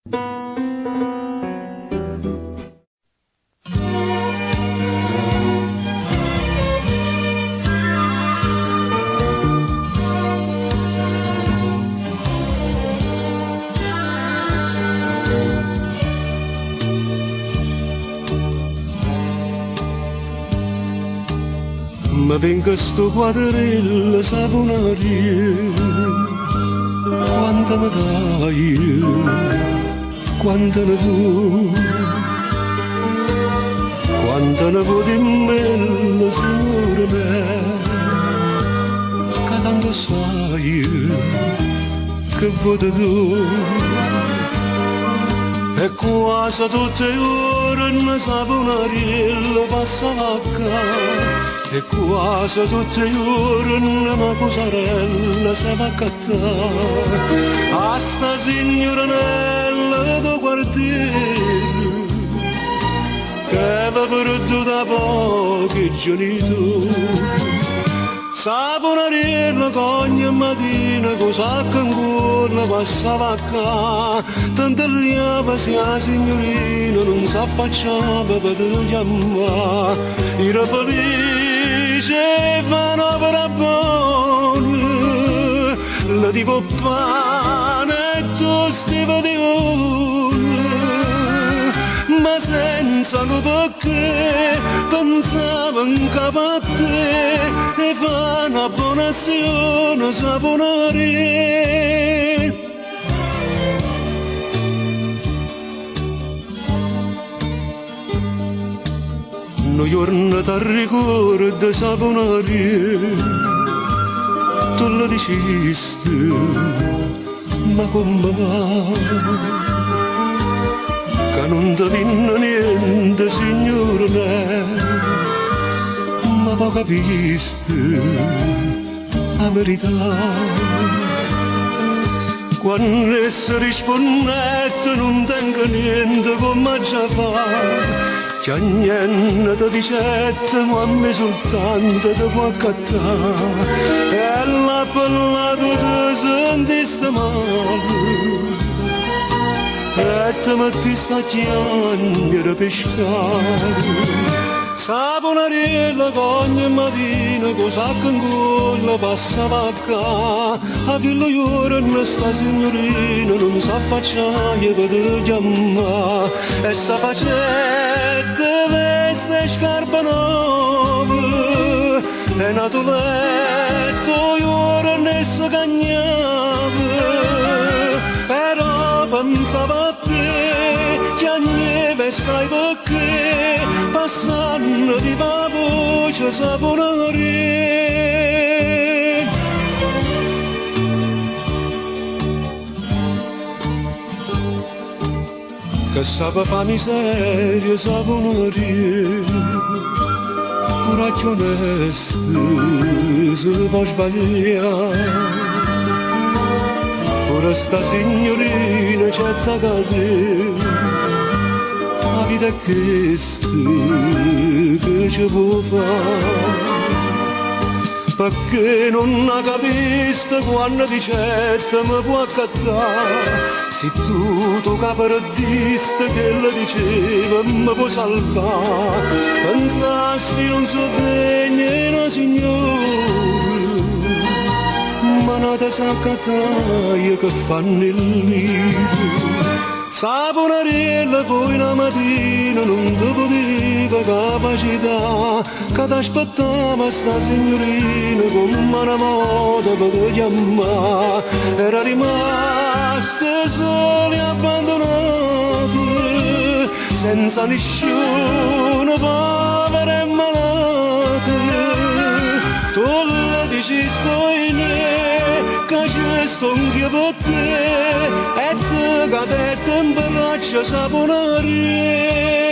Ma venga sto quadrello saponaria, quanta mi dai, quanta ne vuoi, quanta ne vuoi di me, signore me, che tanto sai che vuoi tu. E quasi tutte le ore una saponaria passa vacca, e quasi tutte le ore una cosarella si va a cattare a sta signoranella del quartiere che va perduta da pochi giorni tu. Saponariella che ogni mattina con sacco in cuore passa vacca, tanto lieva sia signorina non si affacciava per te chiamare. Era felice fanno per buone, la tipo pane e tosti ma senza lo perché pensavo in capo a te e fa una buona azione saponare. Noi giorni ti ricordo saponare, tu lo dicisti, ma come va? Che non ti vinna niente, signore me, ma poi capisti la verità. Quando esse rispondette non tengo niente come già fa, che niente ti dicette, ma a me soltanto ti può accattare. E l'ha parlato ti sentiste male, e te mettiste a chiangere a pescare. Saponariella che ogni mattina con sacco in cuore passa vacca, a che lo giorno sta signorina non sa affacciare per te chiamare. E sa facette veste e scarpe nuove, e nato letto giorno e si cagnava. Però pensavo a te, che a nieve sai perché, passando di va voce saponare. Che sape fa miseria saponare, coraggio onesto se può sbagliare. Ora sta signorina c'è da cadere, la vita è questa che ci può fare, perché non ha capito quando dicette mi può accattare. Se tu caparadista che lo diceva mi può salvare, pensasti non so degna una signora, ma nata s'accattaia che fanno il libro. Saponariella poi la mattina non ti potevo capacità, che ti aspettava sta signorina come una moda per te chiamare. Era rimasta sola e abbandonata, senza nessuno, povera e malata. Tu le dici sto in che c'è sto anche per te, e te cadette in braccia saponare.